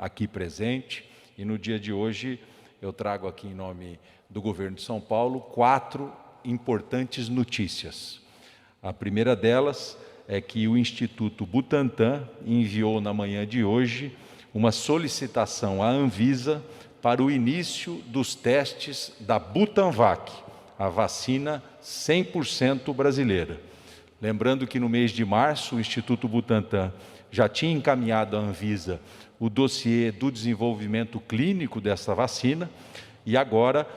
aqui presente. E no dia de hoje eu trago aqui em nome do governo de São Paulo 4 importantes notícias. A primeira delas é que o Instituto Butantan enviou na manhã de hoje uma solicitação à Anvisa para o início dos testes da Butanvac, a vacina 100% brasileira. Lembrando que no mês de março o Instituto Butantan já tinha encaminhado à Anvisa o dossiê do desenvolvimento clínico dessa vacina e agora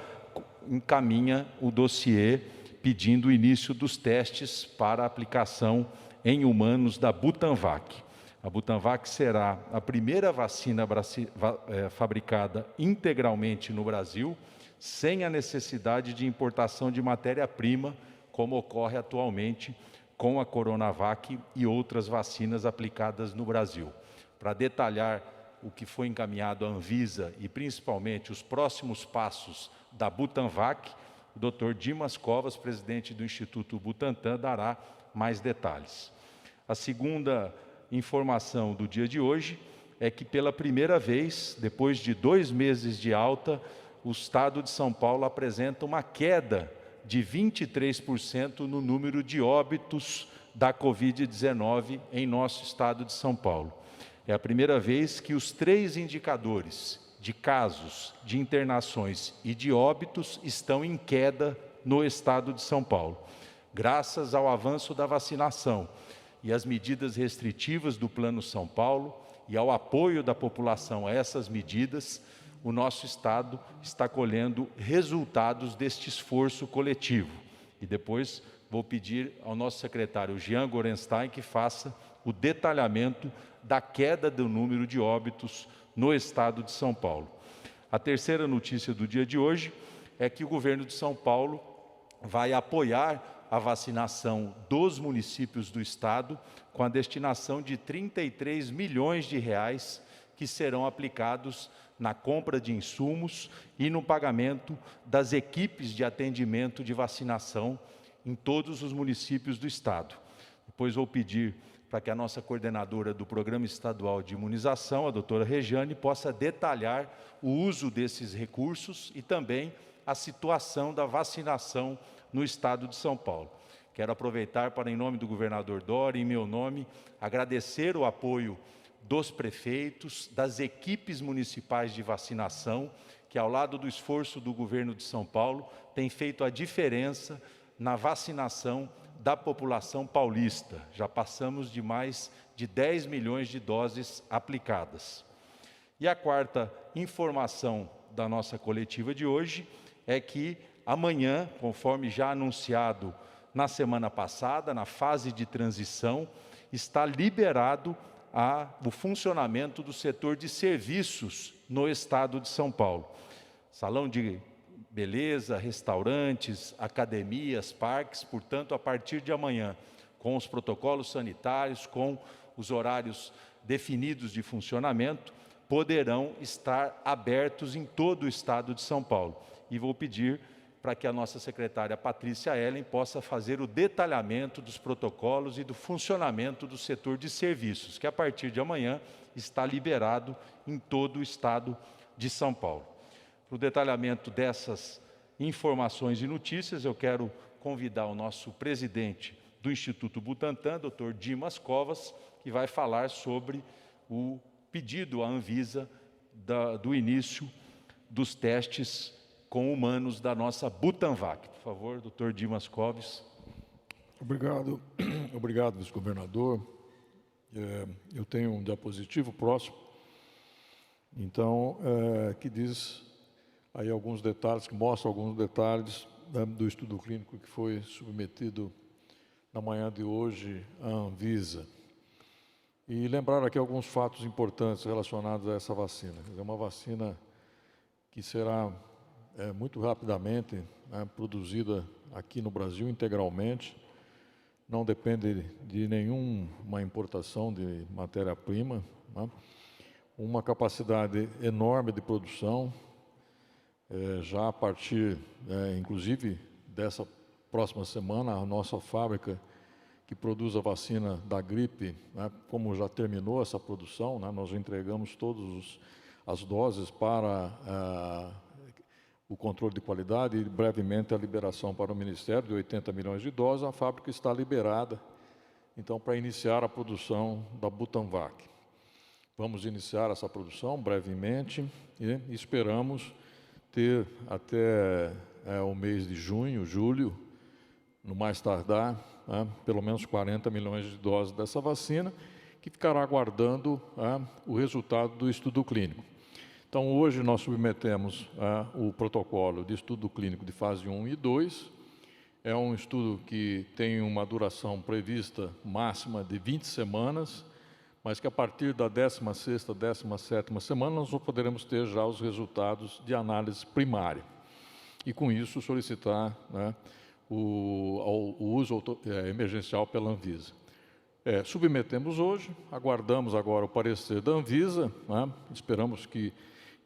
encaminha o dossiê pedindo o início dos testes para a aplicação em humanos da Butanvac. A Butanvac será a primeira vacina fabricada integralmente no Brasil, sem a necessidade de importação de matéria-prima, como ocorre atualmente com a Coronavac e outras vacinas aplicadas no Brasil. Para detalhar o que foi encaminhado à Anvisa e principalmente os próximos passos da Butanvac, o Dr. Dimas Covas, presidente do Instituto Butantan, dará mais detalhes. A segunda informação do dia de hoje é que pela primeira vez, depois de 2 meses de alta, o estado de São Paulo apresenta uma queda de 23% no número de óbitos da Covid-19 em nosso estado de São Paulo. É a primeira vez que os 3 indicadores de casos, de internações e de óbitos estão em queda no estado de São Paulo. Graças ao avanço da vacinação e às medidas restritivas do Plano São Paulo e ao apoio da população a essas medidas, o nosso estado está colhendo resultados deste esforço coletivo. E depois vou pedir ao nosso secretário Jean Gorenstein que faça o detalhamento da queda do número de óbitos no estado de São Paulo. A terceira notícia do dia de hoje é que o governo de São Paulo vai apoiar a vacinação dos municípios do estado com a destinação de 33 milhões de reais que serão aplicados na compra de insumos e no pagamento das equipes de atendimento de vacinação em todos os municípios do estado. Depois vou pedir para que a nossa coordenadora do Programa Estadual de Imunização, a doutora Rejane, possa detalhar o uso desses recursos e também a situação da vacinação no estado de São Paulo. Quero aproveitar para, em nome do governador Dória, em meu nome, agradecer o apoio dos prefeitos, das equipes municipais de vacinação, que ao lado do esforço do governo de São Paulo, tem feito a diferença na vacinação da população paulista. Já passamos de mais de 10 milhões de doses aplicadas. E a quarta informação da nossa coletiva de hoje é que amanhã, conforme já anunciado na semana passada, na fase de transição, está liberado o funcionamento do setor de serviços no estado de São Paulo. Salão de beleza, restaurantes, academias, parques, portanto, a partir de amanhã, com os protocolos sanitários, com os horários definidos de funcionamento, poderão estar abertos em todo o estado de São Paulo. E vou pedir para que a nossa secretária Patrícia Ellen possa fazer o detalhamento dos protocolos e do funcionamento do setor de serviços, que a partir de amanhã está liberado em todo o estado de São Paulo. Para o detalhamento dessas informações e notícias, eu quero convidar o nosso presidente do Instituto Butantan, Dr. Dimas Covas, que vai falar sobre o pedido à Anvisa do início dos testes com humanos da nossa Butanvac. Por favor, Dr. Dimas Covas. Obrigado, obrigado, vice-governador. Eu tenho um diapositivo próximo, então, que diz aí alguns detalhes, que mostra alguns detalhes do estudo clínico que foi submetido na manhã de hoje à Anvisa. E lembrar aqui alguns fatos importantes relacionados a essa vacina. É uma vacina que será muito rapidamente produzida aqui no Brasil integralmente, não depende de nenhuma importação de matéria-prima, uma capacidade enorme de produção, já a partir, inclusive, dessa próxima semana, a nossa fábrica que produz a vacina da gripe, né, como já terminou essa produção, né, nós entregamos todas as doses para o controle de qualidade e brevemente a liberação para o Ministério de 80 milhões de doses. A fábrica está liberada, então, para iniciar a produção da Butanvac. Vamos iniciar essa produção brevemente e esperamos ter até o mês de junho, julho, no mais tardar, né, pelo menos 40 milhões de doses dessa vacina, que ficará aguardando o resultado do estudo clínico. Então, hoje nós submetemos o protocolo de estudo clínico de fase 1 e 2. É um estudo que tem uma duração prevista máxima de 20 semanas, mas que a partir da 16ª, 17ª semana nós poderemos ter já os resultados de análise primária. E com isso solicitar, né, o uso emergencial pela Anvisa. Submetemos hoje, aguardamos agora o parecer da Anvisa, né, esperamos que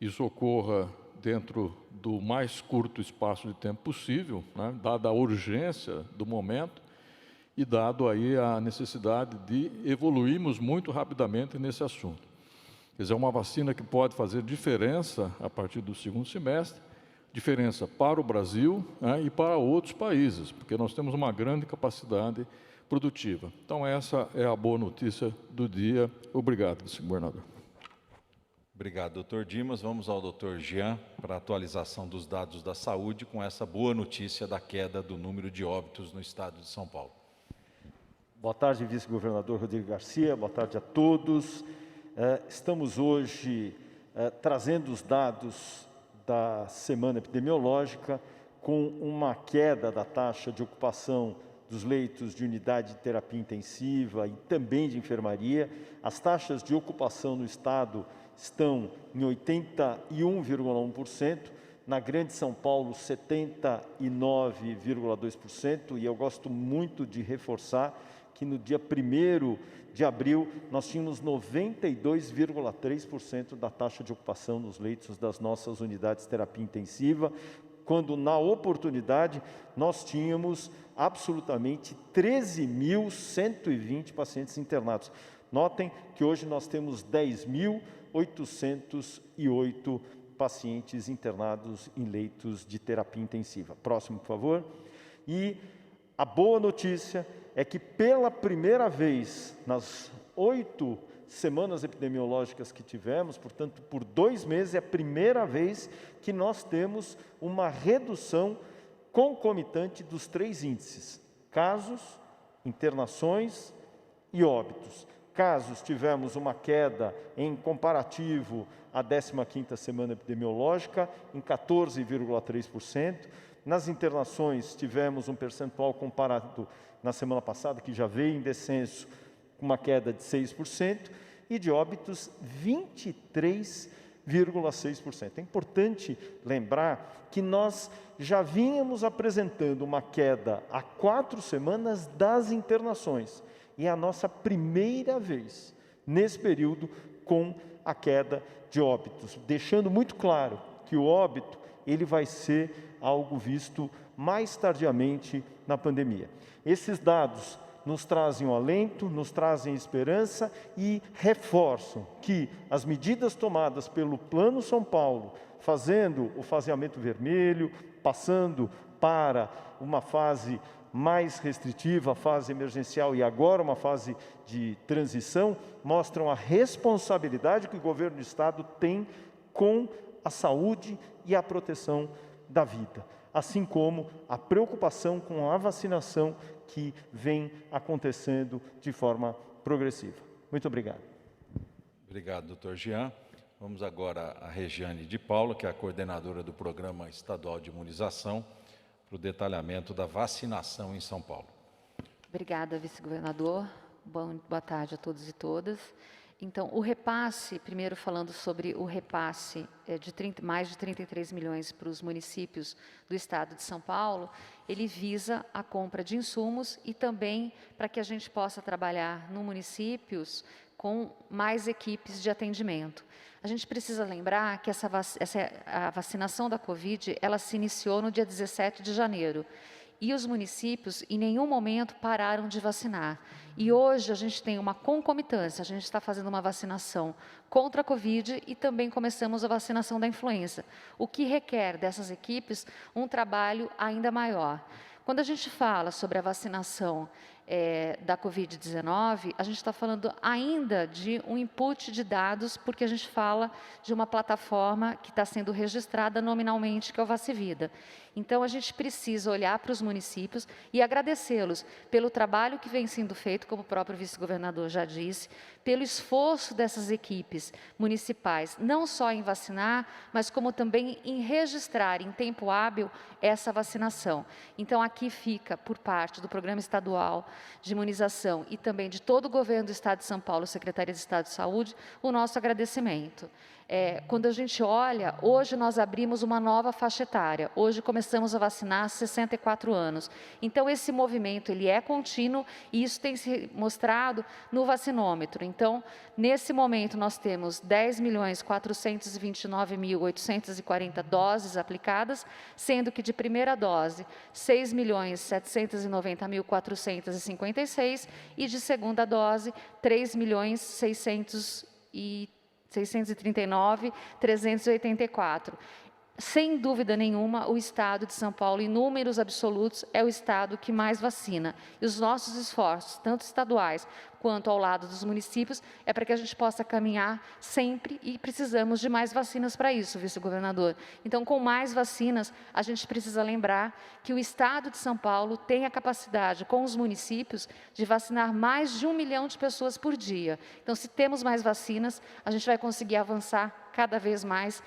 isso ocorra dentro do mais curto espaço de tempo possível, né, dada a urgência do momento e dado aí a necessidade de evoluirmos muito rapidamente nesse assunto. Quer dizer, é uma vacina que pode fazer diferença a partir do segundo semestre, diferença para o Brasil, né, e para outros países, porque nós temos uma grande capacidade produtiva. Então, essa é a boa notícia do dia. Obrigado, vice-governador. Obrigado, doutor Dimas. Vamos ao doutor Jean para a atualização dos dados da saúde com essa boa notícia da queda do número de óbitos no estado de São Paulo. Boa tarde, vice-governador Rodrigo Garcia. Boa tarde a todos. Estamos hoje trazendo os dados da semana epidemiológica com uma queda da taxa de ocupação dos leitos de unidade de terapia intensiva e também de enfermaria. As taxas de ocupação no estado estão em 81,1%, na Grande São Paulo 79,2%, e eu gosto muito de reforçar que no dia 1º de abril nós tínhamos 92,3% da taxa de ocupação nos leitos das nossas unidades de terapia intensiva, quando na oportunidade nós tínhamos absolutamente 13.120 pacientes internados. Notem que hoje nós temos 10.808 pacientes internados em leitos de terapia intensiva. Próximo, por favor. E a boa notícia é que pela primeira vez nas 8 semanas epidemiológicas que tivemos, portanto, por 2 meses, é a primeira vez que nós temos uma redução concomitante dos 3 índices: casos, internações e óbitos. Casos, tivemos uma queda em comparativo à 15ª semana epidemiológica, em 14,3%. Nas internações, tivemos um percentual comparado na semana passada, que já veio em descenso, com uma queda de 6%, e de óbitos, 23,6%. É importante lembrar que nós já vínhamos apresentando uma queda há 4 semanas das internações, e é a nossa primeira vez, nesse período, com a queda de óbitos, deixando muito claro que o óbito ele vai ser algo visto mais tardiamente na pandemia. Esses dados nos trazem um alento, nos trazem esperança e reforçam que as medidas tomadas pelo Plano São Paulo, fazendo o faseamento vermelho, passando para uma fase mais restritiva, a fase emergencial e agora uma fase de transição, mostram a responsabilidade que o governo do estado tem com a saúde e a proteção da vida, assim como a preocupação com a vacinação que vem acontecendo de forma progressiva. Muito obrigado. Obrigado, doutor Jean. Vamos agora a Regiane de Paula, que é a coordenadora do Programa Estadual de Imunização, para o detalhamento da vacinação em São Paulo. Obrigada, vice-governador. Boa tarde a todos e todas. Então, o repasse, primeiro falando sobre o repasse de mais de 33 milhões para os municípios do estado de São Paulo, ele visa a compra de insumos e também para que a gente possa trabalhar nos municípios com mais equipes de atendimento. A gente precisa lembrar que a vacinação da Covid, ela se iniciou no dia 17 de janeiro. e os municípios em nenhum momento pararam de vacinar. E hoje a gente tem uma concomitância, a gente está fazendo uma vacinação contra a Covid e também começamos a vacinação da influenza, o que requer dessas equipes um trabalho ainda maior. Quando a gente fala sobre a vacinação da Covid-19, a gente está falando ainda de um input de dados, porque a gente fala de uma plataforma que está sendo registrada nominalmente, que é o Vacivida. Então, a gente precisa olhar para os municípios e agradecê-los pelo trabalho que vem sendo feito, como o próprio vice-governador já disse, pelo esforço dessas equipes municipais, não só em vacinar, mas como também em registrar em tempo hábil essa vacinação. Então, aqui fica, por parte do Programa Estadual de Imunização e também de todo o governo do Estado de São Paulo, Secretaria de Estado de Saúde, o nosso agradecimento. Quando a gente olha, hoje nós abrimos uma nova faixa etária, hoje começamos a vacinar 64 anos. Então, esse movimento ele é contínuo e isso tem se mostrado no vacinômetro. Então, nesse momento, nós temos 10.429.840 doses aplicadas, sendo que de primeira dose, 6.790.456 e de segunda dose, 3.639.384. Sem dúvida nenhuma, o Estado de São Paulo, em números absolutos, é o Estado que mais vacina. E os nossos esforços, tanto estaduais quanto ao lado dos municípios, é para que a gente possa caminhar sempre e precisamos de mais vacinas para isso, vice-governador. Então, com mais vacinas, a gente precisa lembrar que o Estado de São Paulo tem a capacidade, com os municípios, de vacinar mais de 1 milhão de pessoas por dia. Então, se temos mais vacinas, a gente vai conseguir avançar cada vez mais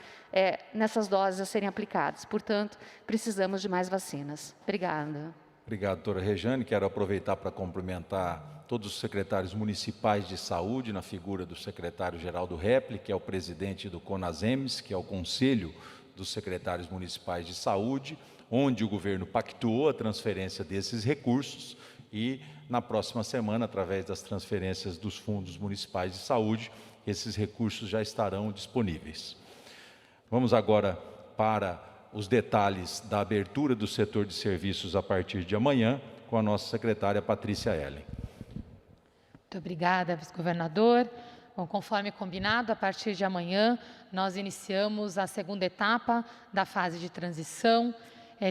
nessas doses a serem aplicadas. Portanto, precisamos de mais vacinas. Obrigada. Obrigado, doutora Rejane. Quero aproveitar para cumprimentar todos os secretários municipais de saúde, na figura do secretário-geral do REPLE, que é o presidente do CONASEMES, que é o Conselho dos Secretários Municipais de Saúde, onde o governo pactuou a transferência desses recursos e, na próxima semana, através das transferências dos fundos municipais de saúde, esses recursos já estarão disponíveis. Vamos agora para os detalhes da abertura do setor de serviços a partir de amanhã, com a nossa secretária Patrícia Ellen. Muito obrigada, vice-governador. Bom, conforme combinado, a partir de amanhã, nós iniciamos a segunda etapa da fase de transição.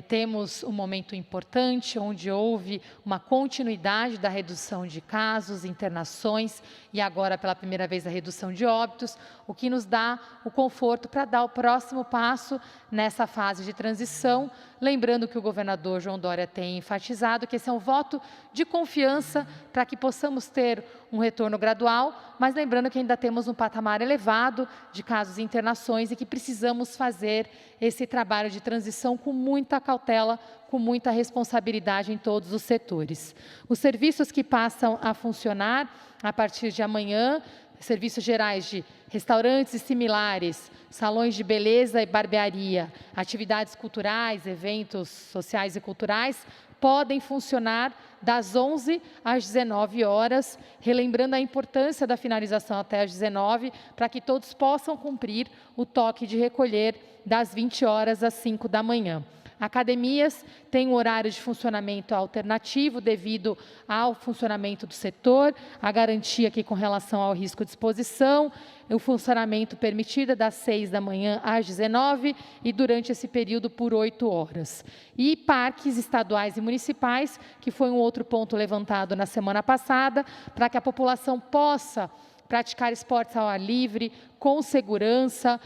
Temos um momento importante, onde houve uma continuidade da redução de casos, internações e agora, pela primeira vez, a redução de óbitos, o que nos dá o conforto para dar o próximo passo nessa fase de transição, lembrando que o governador João Dória tem enfatizado que esse é um voto de confiança para que possamos ter um retorno gradual, mas lembrando que ainda temos um patamar elevado de casos e internações e que precisamos fazer esse trabalho de transição com muita cautela, com muita responsabilidade em todos os setores. Os serviços que passam a funcionar a partir de amanhã, serviços gerais de restaurantes e similares, salões de beleza e barbearia, atividades culturais, eventos sociais e culturais, podem funcionar das 11 às 19 horas, relembrando a importância da finalização até às 19, para que todos possam cumprir o toque de recolher das 20 horas às 5 da manhã. Academias têm um horário de funcionamento alternativo devido ao funcionamento do setor, a garantia aqui com relação ao risco de exposição, o funcionamento permitido das 6 da manhã às 19 e durante esse período por 8 horas. E parques estaduais e municipais, que foi um outro ponto levantado na semana passada, para que a população possa praticar esportes ao ar livre, com segurança,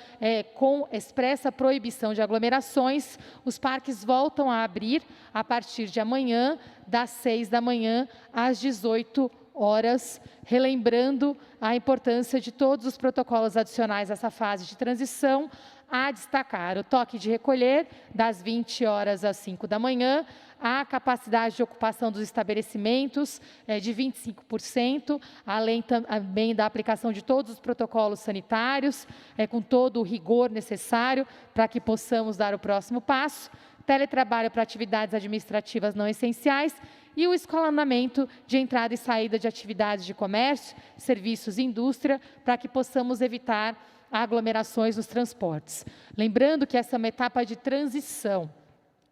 com expressa proibição de aglomerações. Os parques voltam a abrir a partir de amanhã, das 6 da manhã às 18 horas, relembrando a importância de todos os protocolos adicionais a essa fase de transição, a destacar o toque de recolher, das 20 horas às 5 da manhã, a capacidade de ocupação dos estabelecimentos de 25%, além também da aplicação de todos os protocolos sanitários, com todo o rigor necessário para que possamos dar o próximo passo, teletrabalho para atividades administrativas não essenciais e o escalonamento de entrada e saída de atividades de comércio, serviços e indústria, para que possamos evitar aglomerações nos transportes. Lembrando que essa é uma etapa de transição.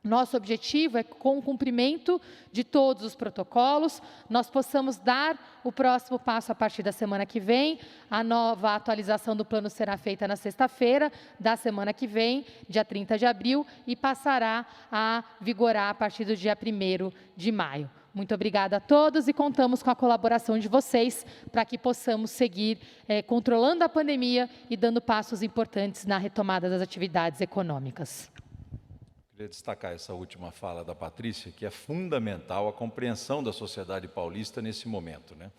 Nosso objetivo é que, com o cumprimento de todos os protocolos, nós possamos dar o próximo passo a partir da semana que vem. A nova atualização do plano será feita na sexta-feira da semana que vem, dia 30 de abril, e passará a vigorar a partir do dia 1º de maio. Muito obrigada a todos e contamos com a colaboração de vocês para que possamos seguir controlando a pandemia e dando passos importantes na retomada das atividades econômicas. Queria destacar essa última fala da Patrícia, que é fundamental a compreensão da sociedade paulista nesse momento, né?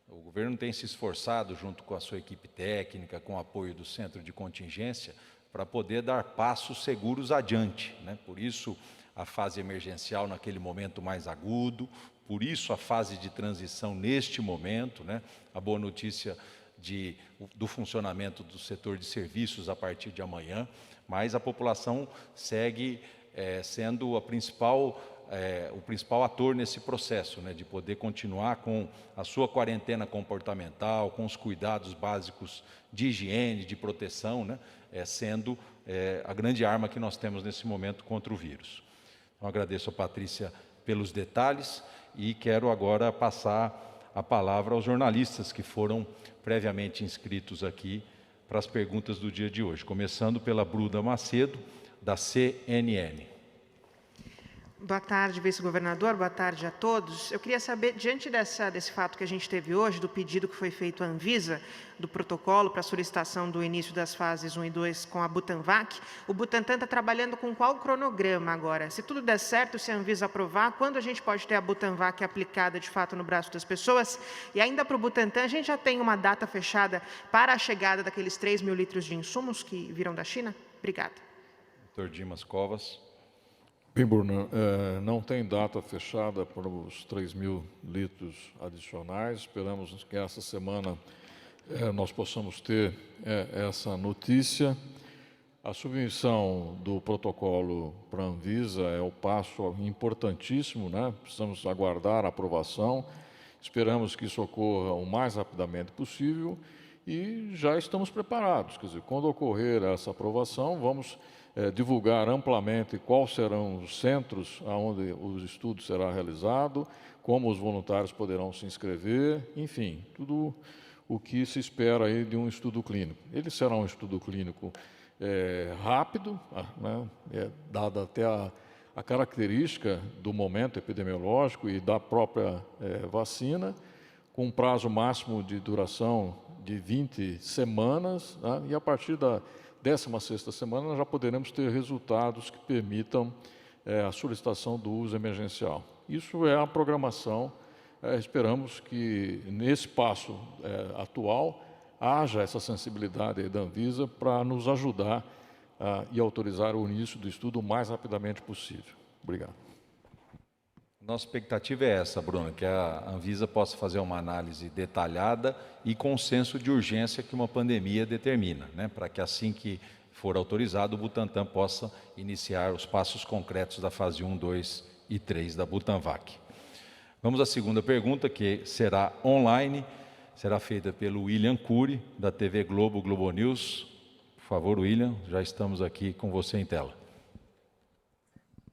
O governo tem se esforçado, junto com a sua equipe técnica, com o apoio do Centro de Contingência, para poder dar passos seguros adiante, né? Por isso, a fase emergencial naquele momento mais agudo, por isso a fase de transição neste momento, né? A boa notícia do funcionamento do setor de serviços a partir de amanhã, mas a população segue sendo o principal ator nesse processo, né, de poder continuar com a sua quarentena comportamental, com os cuidados básicos de higiene, de proteção, né, sendo a grande arma que nós temos nesse momento contra o vírus. Então, agradeço a Patrícia pelos detalhes e quero agora passar a palavra aos jornalistas que foram previamente inscritos aqui para as perguntas do dia de hoje, começando pela Bruna Macedo, da CNN. Boa tarde, vice-governador. Boa tarde a todos. Eu queria saber, diante desse fato que a gente teve hoje, do pedido que foi feito à Anvisa, do protocolo para a solicitação do início das fases 1 e 2 com a Butanvac, o Butantan está trabalhando com qual cronograma agora? Se tudo der certo, se a Anvisa aprovar, quando a gente pode ter a Butanvac aplicada de fato no braço das pessoas? E ainda para o Butantan, a gente já tem uma data fechada para a chegada daqueles 3 mil litros de insumos que viram da China? Obrigada. Dr. Dimas Covas. Bem, Bruna, não tem data fechada para os 3 mil litros adicionais. Esperamos que essa semana nós possamos ter essa notícia. A submissão do protocolo para a Anvisa é o passo importantíssimo, né? Precisamos aguardar a aprovação. Esperamos que isso ocorra o mais rapidamente possível e já estamos preparados. Quer dizer, quando ocorrer essa aprovação, vamos divulgar amplamente quais serão os centros onde o estudo será realizado, como os voluntários poderão se inscrever, enfim, tudo o que se espera aí de um estudo clínico. Ele será um estudo clínico rápido, né, dada até a característica do momento epidemiológico e da própria vacina, com um prazo máximo de duração de 20 semanas, né, e a partir da 16ª semana, nós já poderemos ter resultados que permitam a solicitação do uso emergencial. Isso é a programação. Esperamos que, nesse passo atual, haja essa sensibilidade da Anvisa para nos ajudar e autorizar o início do estudo o mais rapidamente possível. Obrigado. Nossa expectativa é essa, Bruna, que a Anvisa possa fazer uma análise detalhada e com senso de urgência que uma pandemia determina, né? Para que assim que for autorizado, o Butantan possa iniciar os passos concretos da fase 1, 2 e 3 da Butanvac. Vamos à segunda pergunta, que será online, será feita pelo William Cury, da TV Globo, Globo News. Por favor, William, já estamos aqui com você em tela.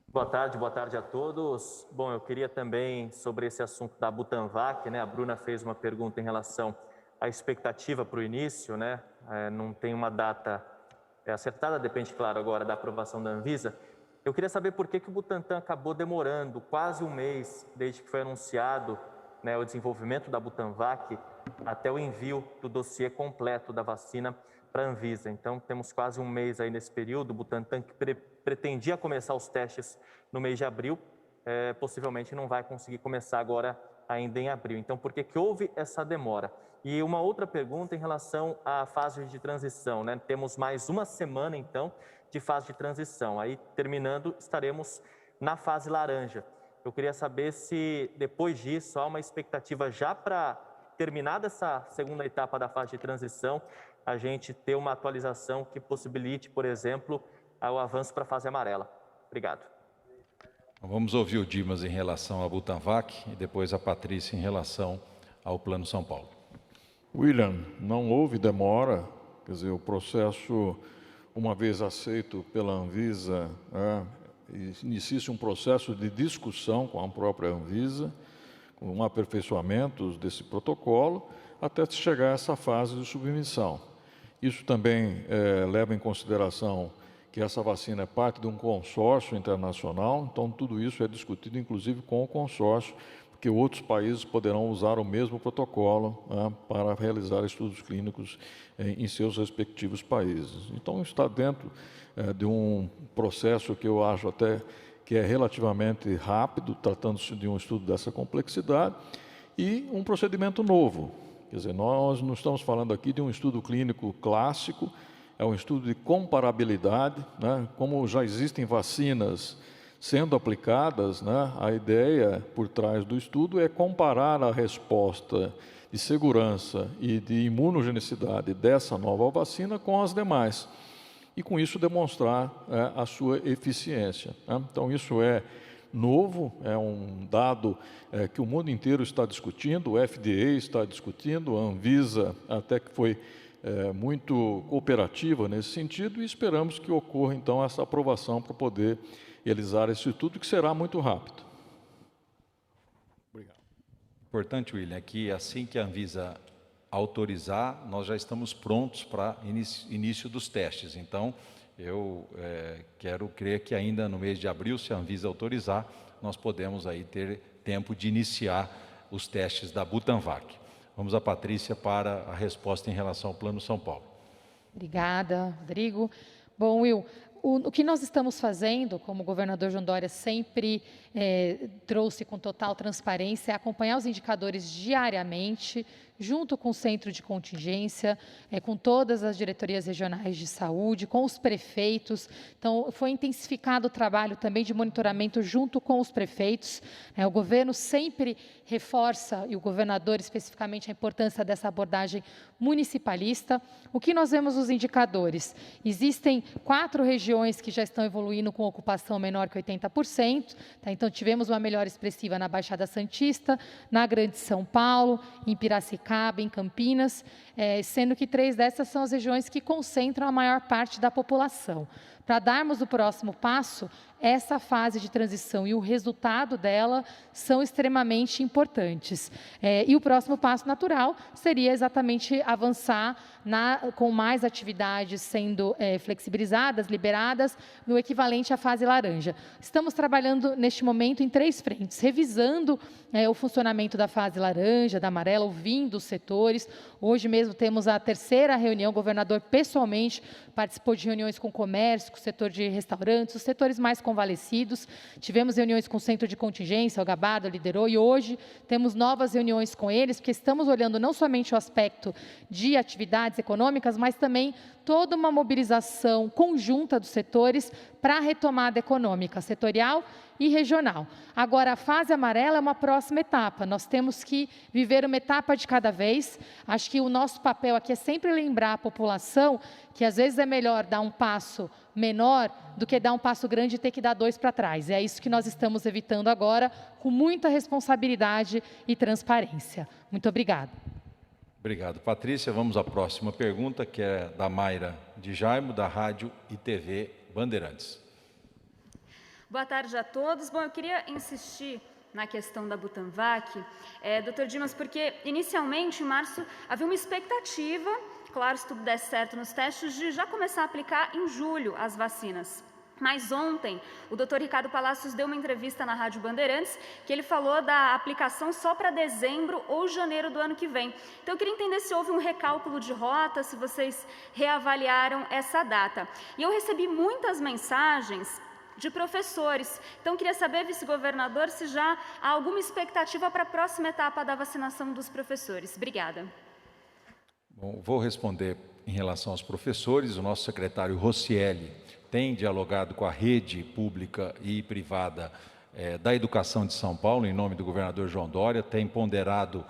Boa tarde a todos. Bom, eu queria também, sobre esse assunto da Butanvac, né? A Bruna fez uma pergunta em relação à expectativa para o início, né? Não tem uma data acertada, depende, claro, agora da aprovação da Anvisa. Eu queria saber por que o Butantan acabou demorando quase um mês, desde que foi anunciado, né, o desenvolvimento da Butanvac, até o envio do dossiê completo da vacina para a Anvisa. Então, temos quase um mês aí nesse período. O Butantan, que pretendia começar os testes no mês de abril, possivelmente não vai conseguir começar agora ainda em abril. Então, por que houve essa demora? E uma outra pergunta em relação à fase de transição, né? Temos mais uma semana, então, de fase de transição. Aí, terminando, estaremos na fase laranja. Eu queria saber se, depois disso, há uma expectativa já para terminar dessa segunda etapa da fase de transição, a gente ter uma atualização que possibilite, por exemplo, o avanço para a fase amarela. Obrigado. Vamos ouvir o Dimas em relação à Butanvac e depois a Patrícia em relação ao Plano São Paulo. William, não houve demora, quer dizer, o processo, uma vez aceito pela Anvisa, inicie-se um processo de discussão com a própria Anvisa, com um aperfeiçoamento desse protocolo, até chegar a essa fase de submissão. Isso também leva em consideração que essa vacina é parte de um consórcio internacional, então tudo isso é discutido inclusive com o consórcio, porque outros países poderão usar o mesmo protocolo, né, para realizar estudos clínicos em seus respectivos países. Então está dentro de um processo que eu acho até que é relativamente rápido, tratando-se de um estudo dessa complexidade, e um procedimento novo. Quer dizer, nós não estamos falando aqui de um estudo clínico clássico, é um estudo de comparabilidade, né? Como já existem vacinas sendo aplicadas, né? A ideia por trás do estudo é comparar a resposta de segurança e de imunogenicidade dessa nova vacina com as demais, e com isso demonstrar a sua eficiência, né? Então isso é novo, é um dado que o mundo inteiro está discutindo, o FDA está discutindo, a Anvisa até que foi muito cooperativa nesse sentido, e esperamos que ocorra então essa aprovação para poder realizar esse estudo, que será muito rápido. Obrigado. Importante, William, é que assim que a Anvisa autorizar, nós já estamos prontos para início dos testes. Então, eu quero crer que ainda no mês de abril, se a Anvisa autorizar, nós podemos aí ter tempo de iniciar os testes da Butanvac. Vamos a Patrícia para a resposta em relação ao Plano São Paulo. Obrigada, Rodrigo. Bom, Will, o que nós estamos fazendo, como o governador João Dória sempre trouxe com total transparência, é acompanhar os indicadores diariamente, junto com o centro de contingência, com todas as diretorias regionais de saúde, com os prefeitos. Então, foi intensificado o trabalho também de monitoramento junto com os prefeitos. O governo sempre reforça, e o governador especificamente, a importância dessa abordagem municipalista. O que nós vemos nos indicadores? Existem 4 regiões que já estão evoluindo com ocupação menor que 80%. Tá? Então, tivemos uma melhora expressiva na Baixada Santista, na Grande São Paulo, em Piracicaba, em Campinas, sendo que 3 dessas são as regiões que concentram a maior parte da população. Para darmos o próximo passo, essa fase de transição e o resultado dela são extremamente importantes. E o próximo passo natural seria exatamente avançar com mais atividades sendo flexibilizadas, liberadas, no equivalente à fase laranja. Estamos trabalhando neste momento em 3 frentes, revisando o funcionamento da fase laranja, da amarela, ouvindo os setores. Hoje mesmo temos a 3ª reunião, o governador pessoalmente participou de reuniões com o comércio, com o setor de restaurantes, os setores mais convalescidos. Tivemos reuniões com o centro de contingência, o Gabardo liderou, e hoje temos novas reuniões com eles, porque estamos olhando não somente o aspecto de atividades econômicas, mas também toda uma mobilização conjunta dos setores para a retomada econômica, setorial e regional. Agora, a fase amarela é uma próxima etapa. Nós temos que viver uma etapa de cada vez. Acho que o nosso papel aqui é sempre lembrar a população que, às vezes, é melhor dar um passo menor do que dar um passo grande e ter que dar 2 para trás. É isso que nós estamos evitando agora, com muita responsabilidade e transparência. Muito obrigada. Obrigado, Patrícia. Vamos à próxima pergunta, que é da Mayra de Jaimo, da Rádio e TV Bandeirantes. Boa tarde a todos. Bom, eu queria insistir na questão da Butanvac, Dr. Dimas, porque inicialmente, em março, havia uma expectativa, claro, se tudo der certo nos testes, de já começar a aplicar em julho as vacinas. Mas ontem, o Dr. Ricardo Palacios deu uma entrevista na Rádio Bandeirantes, que ele falou da aplicação só para dezembro ou janeiro do ano que vem. Então, eu queria entender se houve um recálculo de rota, se vocês reavaliaram essa data. E eu recebi muitas mensagens de professores. Então, queria saber, vice-governador, se já há alguma expectativa para a próxima etapa da vacinação dos professores. Obrigada. Bom, vou responder em relação aos professores. O nosso secretário Rocieli tem dialogado com a rede pública e privada da educação de São Paulo, em nome do governador João Dória, tem ponderado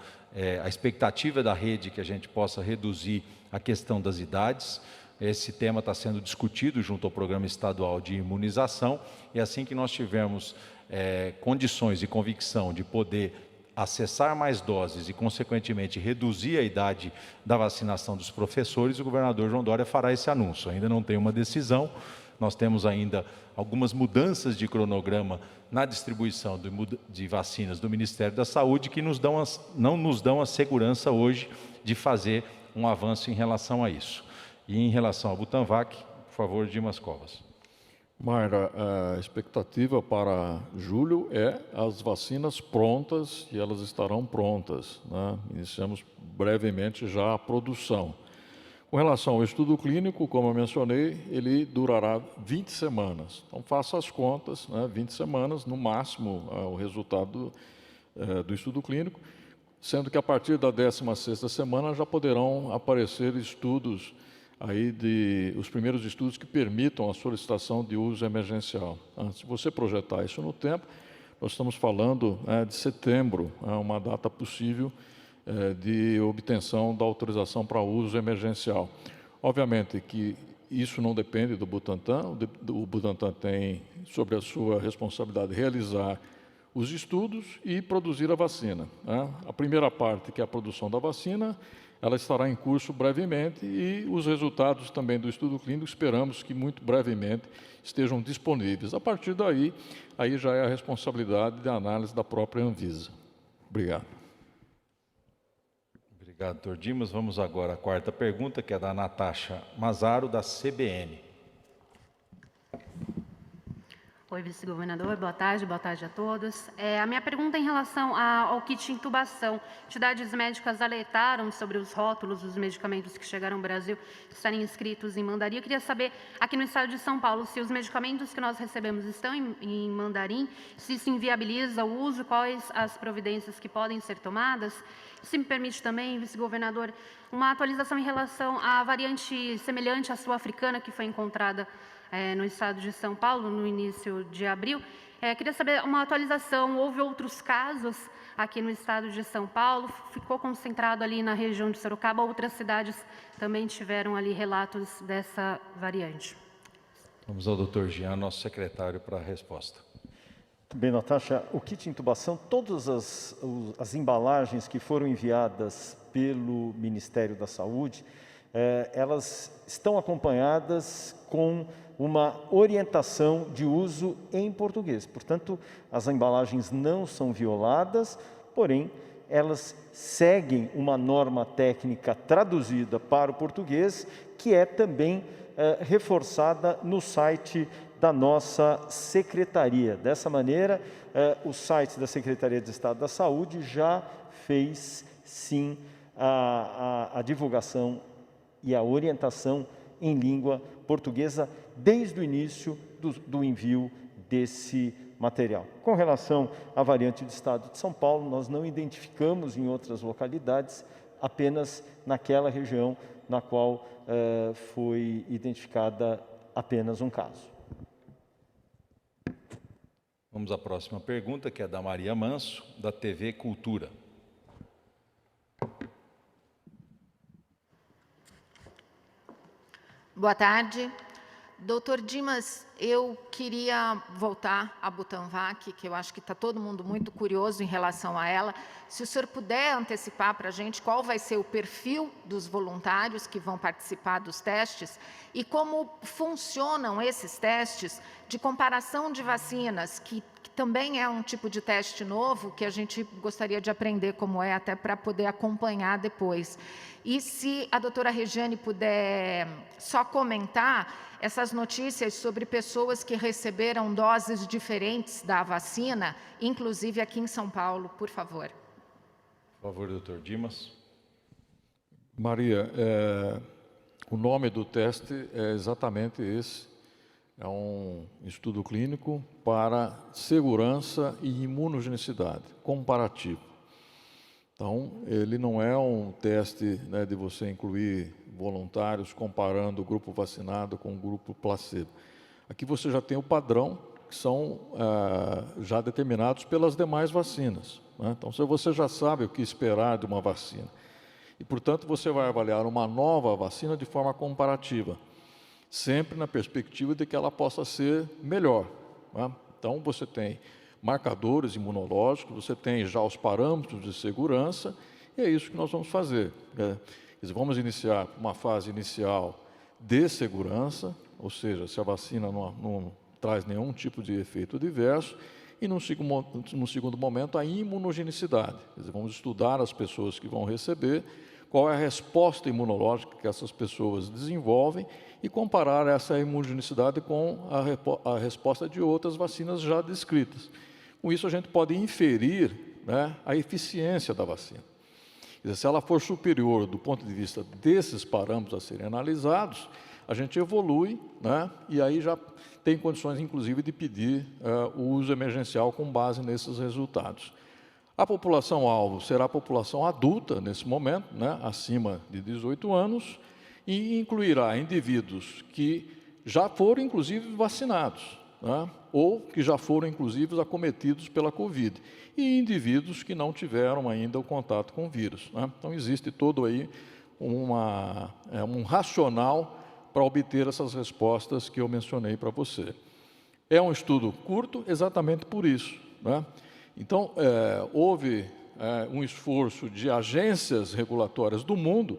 a expectativa da rede que a gente possa reduzir a questão das idades. Esse tema está sendo discutido junto ao Programa Estadual de Imunização, e assim que nós tivermos condições e convicção de poder acessar mais doses e, consequentemente, reduzir a idade da vacinação dos professores, o governador João Dória fará esse anúncio. Ainda não tem uma decisão, nós temos ainda algumas mudanças de cronograma na distribuição de vacinas do Ministério da Saúde que não nos dão a segurança hoje de fazer um avanço em relação a isso. E em relação ao Butanvac, por favor, Dimas Covas. Mayra, a expectativa para julho é as vacinas prontas e elas estarão prontas, né? Iniciamos brevemente já a produção. Com relação ao estudo clínico, como eu mencionei, ele durará 20 semanas. Então, faça as contas, né? 20 semanas, no máximo, o resultado do estudo clínico, sendo que a partir da 16ª semana já poderão aparecer estudos, os primeiros estudos que permitam a solicitação de uso emergencial. Se você projetar isso no tempo, nós estamos falando de setembro, uma data possível de obtenção da autorização para uso emergencial. Obviamente que isso não depende do Butantan, o Butantan tem sobre a sua responsabilidade realizar os estudos e produzir a vacina. A primeira parte, que é a produção da vacina, ela estará em curso brevemente e os resultados também do estudo clínico esperamos que muito brevemente estejam disponíveis. A partir daí, aí já é a responsabilidade de análise da própria Anvisa. Obrigado. Obrigado, doutor Dimas. Vamos agora à quarta pergunta, que é da Natasha Mazaro, da CBN. Oi, vice-governador, boa tarde a todos. A minha pergunta é em relação ao kit intubação. Entidades médicas alertaram sobre os rótulos dos medicamentos que chegaram ao Brasil estarem escritos em mandarim. Eu queria saber, aqui no estado de São Paulo, se os medicamentos que nós recebemos estão em mandarim, se isso inviabiliza o uso, quais as providências que podem ser tomadas. Se me permite também, vice-governador, uma atualização em relação à variante semelhante à sul-africana que foi encontrada no estado de São Paulo, no início de abril. Queria saber uma atualização, houve outros casos aqui no estado de São Paulo, ficou concentrado ali na região de Sorocaba, outras cidades também tiveram ali relatos dessa variante. Vamos ao doutor Jean, nosso secretário, para a resposta. Bem, Natasha, o kit intubação, todas as embalagens que foram enviadas pelo Ministério da Saúde, elas estão acompanhadas com uma orientação de uso em português. Portanto, as embalagens não são violadas, porém, elas seguem uma norma técnica traduzida para o português, que é também reforçada no site da nossa Secretaria. Dessa maneira, o site da Secretaria de Estado da Saúde já fez, sim, a divulgação e a orientação em língua portuguesa desde o início do envio desse material. Com relação à variante do estado de São Paulo, nós não identificamos em outras localidades, apenas naquela região na qual foi identificada apenas um caso. Vamos à próxima pergunta, que é da Maria Manso, da TV Cultura. Boa tarde. Doutor Dimas, eu queria voltar à Butanvac, que eu acho que está todo mundo muito curioso em relação a ela. Se o senhor puder antecipar para a gente qual vai ser o perfil dos voluntários que vão participar dos testes e como funcionam esses testes de comparação de vacinas, que também é um tipo de teste novo que a gente gostaria de aprender como é, até para poder acompanhar depois. E se a doutora Regiane puder só comentar essas notícias sobre pessoas que receberam doses diferentes da vacina, inclusive aqui em São Paulo, por favor. Por favor, doutor Dimas. Maria, o nome do teste é exatamente esse. É um estudo clínico para segurança e imunogenicidade, comparativo. Então, ele não é um teste, né, de você incluir voluntários comparando o grupo vacinado com o grupo placebo. Aqui você já tem o padrão, que são já determinados pelas demais vacinas, né? Então, você já sabe o que esperar de uma vacina. E, portanto, você vai avaliar uma nova vacina de forma comparativa, sempre na perspectiva de que ela possa ser melhor, né? Então, você tem marcadores imunológicos, você tem já os parâmetros de segurança, e é isso que nós vamos fazer. Vamos iniciar uma fase inicial de segurança, ou seja, se a vacina não traz nenhum tipo de efeito adverso, e no segundo momento a imunogenicidade. Quer dizer, vamos estudar as pessoas que vão receber, qual é a resposta imunológica que essas pessoas desenvolvem e comparar essa imunogenicidade com a resposta de outras vacinas já descritas. Com isso a gente pode inferir, né, a eficiência da vacina. Quer dizer, se ela for superior do ponto de vista desses parâmetros a serem analisados, a gente evolui, né, e aí já tem condições, inclusive, de pedir o uso emergencial com base nesses resultados. A população-alvo será a população adulta, nesse momento, né, acima de 18 anos, e incluirá indivíduos que já foram, inclusive, vacinados, né, ou que já foram, inclusive, acometidos pela Covid, e indivíduos que não tiveram ainda o contato com o vírus, né. Então, existe todo aí um racional para obter essas respostas que eu mencionei para você. É um estudo curto exatamente por isso, né? Então, houve um esforço de agências regulatórias do mundo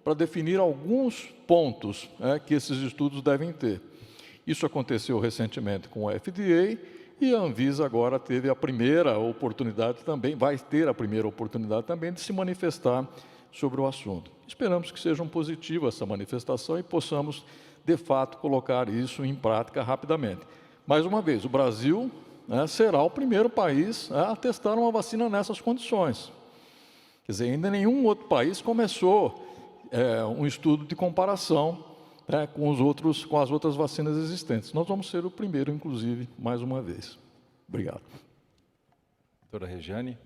para definir alguns pontos que esses estudos devem ter. Isso aconteceu recentemente com o FDA e a Anvisa agora teve a primeira oportunidade também, vai ter a primeira oportunidade também de se manifestar sobre o assunto. Esperamos que seja positiva essa manifestação e possamos, de fato, colocar isso em prática rapidamente. Mais uma vez, o Brasil, né, será o primeiro país a testar uma vacina nessas condições. Quer dizer, ainda nenhum outro país começou um estudo de comparação, né, com as outras vacinas existentes. Nós vamos ser o primeiro, inclusive, mais uma vez. Obrigado. Doutora Regiane.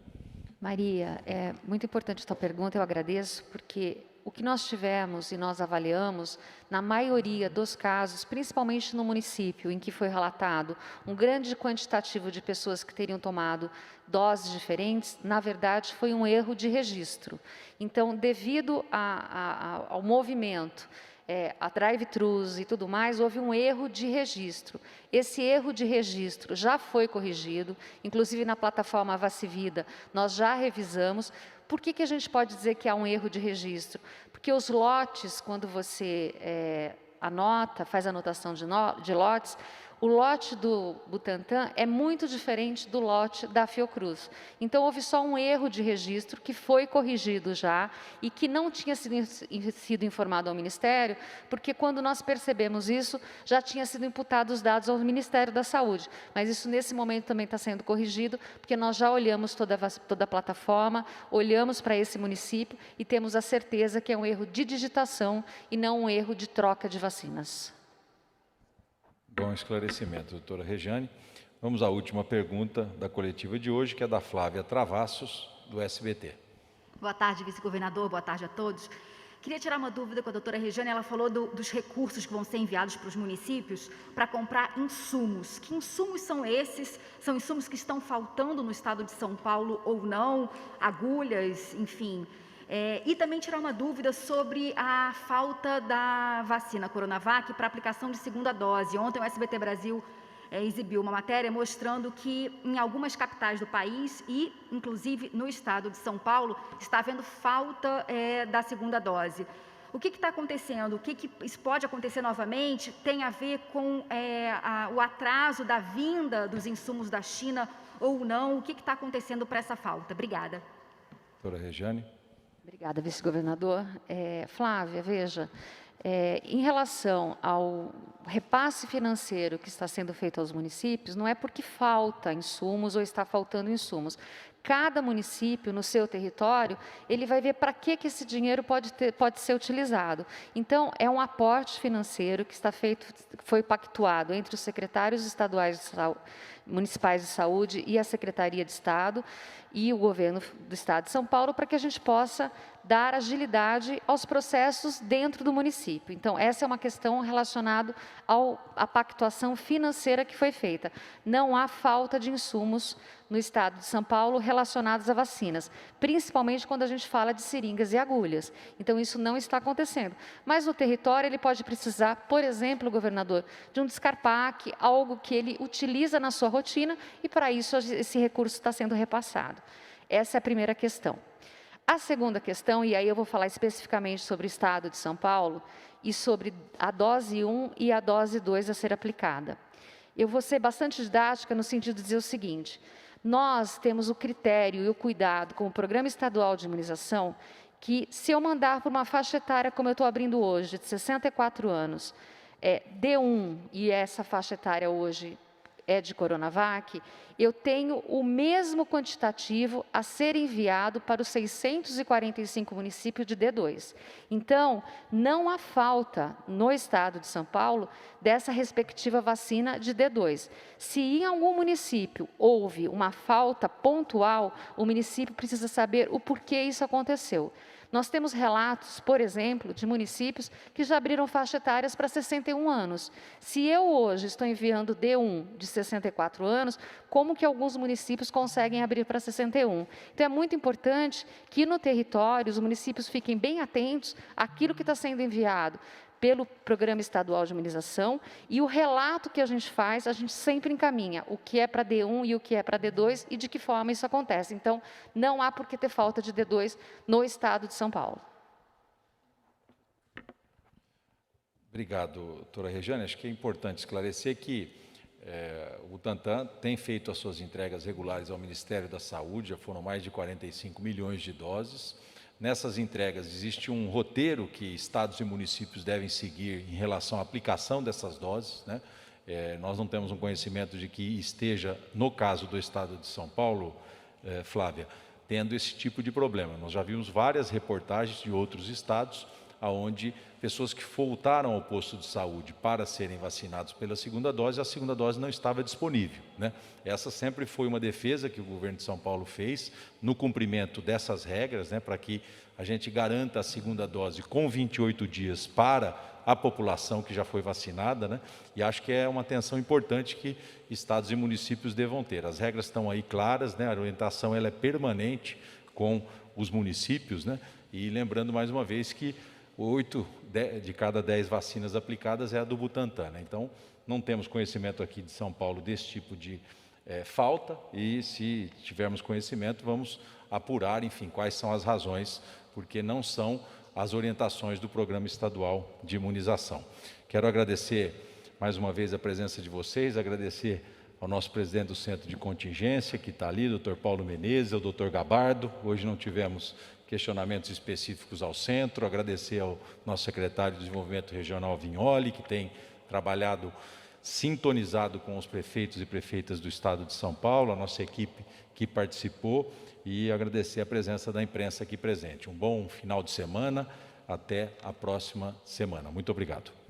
Maria, é muito importante a tua pergunta, eu agradeço, porque o que nós tivemos e nós avaliamos, na maioria dos casos, principalmente no município em que foi relatado um grande quantitativo de pessoas que teriam tomado doses diferentes, na verdade foi um erro de registro. Então, devido ao movimento, a drive-thrus e tudo mais, houve um erro de registro. Esse erro de registro já foi corrigido, inclusive na plataforma Vacivida, nós já revisamos. Por que a gente pode dizer que há um erro de registro? Porque os lotes, quando você faz a anotação de lotes, o lote do Butantan é muito diferente do lote da Fiocruz. Então, houve só um erro de registro que foi corrigido já e que não tinha sido informado ao Ministério, porque quando nós percebemos isso, já tinha sido imputado os dados ao Ministério da Saúde. Mas isso, nesse momento, também está sendo corrigido, porque nós já olhamos toda a plataforma, olhamos para esse município e temos a certeza que é um erro de digitação e não um erro de troca de vacinas. Bom esclarecimento, doutora Regiane. Vamos à última pergunta da coletiva de hoje, que é da Flávia Travassos, do SBT. Boa tarde, vice-governador, boa tarde a todos. Queria tirar uma dúvida com a doutora Regiane, ela falou dos recursos que vão ser enviados para os municípios para comprar insumos. Que insumos são esses? São insumos que estão faltando no estado de São Paulo ou não? Agulhas, enfim. E também tirar uma dúvida sobre a falta da vacina Coronavac para aplicação de segunda dose. Ontem o SBT Brasil exibiu uma matéria mostrando que em algumas capitais do país e, inclusive, no estado de São Paulo, está havendo falta da segunda dose. O que está acontecendo? O que isso pode acontecer novamente? Tem a ver com o atraso da vinda dos insumos da China ou não? O que está acontecendo para essa falta? Obrigada. Doutora Regiane. Obrigada, vice-governador. Flávia, veja, em relação ao repasse financeiro que está sendo feito aos municípios, não é porque falta insumos ou está faltando insumos. Cada município, no seu território, ele vai ver para que esse dinheiro pode ser utilizado. Então, é um aporte financeiro que foi pactuado entre os secretários estaduais municipais de saúde e a Secretaria de Estado e o governo do Estado de São Paulo, para que a gente possa dar agilidade aos processos dentro do município. Então, essa é uma questão relacionada à pactuação financeira que foi feita. Não há falta de insumos no Estado de São Paulo relacionados a vacinas, principalmente quando a gente fala de seringas e agulhas. Então, isso não está acontecendo. Mas no território, ele pode precisar, por exemplo, governador, de um descarpaque, algo que ele utiliza na sua rotina, e para isso esse recurso está sendo repassado. Essa é a primeira questão. A segunda questão, e aí eu vou falar especificamente sobre o Estado de São Paulo e sobre a dose 1 e a dose 2 a ser aplicada. Eu vou ser bastante didática no sentido de dizer o seguinte: nós temos o critério e o cuidado com o Programa Estadual de Imunização que, se eu mandar para uma faixa etária, como eu estou abrindo hoje, de 64 anos, D1, e essa faixa etária hoje é de Coronavac, eu tenho o mesmo quantitativo a ser enviado para os 645 municípios de D2. Então, não há falta no Estado de São Paulo dessa respectiva vacina de D2. Se em algum município houve uma falta pontual, o município precisa saber o porquê isso aconteceu. Nós temos relatos, por exemplo, de municípios que já abriram faixa etárias para 61 anos. Se eu hoje estou enviando D1 de 64 anos, como que alguns municípios conseguem abrir para 61? Então, é muito importante que no território os municípios fiquem bem atentos àquilo que está sendo enviado pelo Programa Estadual de Imunização, e o relato que a gente faz, a gente sempre encaminha o que é para D1 e o que é para D2 e de que forma isso acontece. Então, não há por que ter falta de D2 no Estado de São Paulo. Obrigado, doutora Regiane. Acho que é importante esclarecer que o Butantan tem feito as suas entregas regulares ao Ministério da Saúde, já foram mais de 45 milhões de doses. Nessas entregas existe um roteiro que estados e municípios devem seguir em relação à aplicação dessas doses, né? Nós não temos um conhecimento de que esteja, no caso do Estado de São Paulo, Flávia, tendo esse tipo de problema. Nós já vimos várias reportagens de outros estados, onde pessoas que voltaram ao posto de saúde para serem vacinados pela segunda dose, a segunda dose não estava disponível, né? Essa sempre foi uma defesa que o governo de São Paulo fez no cumprimento dessas regras, né, para que a gente garanta a segunda dose com 28 dias para a população que já foi vacinada, né? E acho que é uma atenção importante que estados e municípios devam ter. As regras estão aí claras, né? A orientação ela é permanente com os municípios, né? E lembrando mais uma vez que 8 de cada 10 vacinas aplicadas é a do Butantan, né? Então, não temos conhecimento aqui de São Paulo desse tipo de falta, e se tivermos conhecimento, vamos apurar, enfim, quais são as razões, porque não são as orientações do Programa Estadual de Imunização. Quero agradecer mais uma vez a presença de vocês, agradecer ao nosso presidente do Centro de Contingência, que está ali, doutor Paulo Menezes, ao doutor Gabardo. Hoje não tivemos questionamentos específicos ao centro. Agradecer ao nosso secretário de Desenvolvimento Regional, Vignoli, que tem trabalhado sintonizado com os prefeitos e prefeitas do Estado de São Paulo, a nossa equipe que participou, e agradecer a presença da imprensa aqui presente. Um bom final de semana, até a próxima semana. Muito obrigado.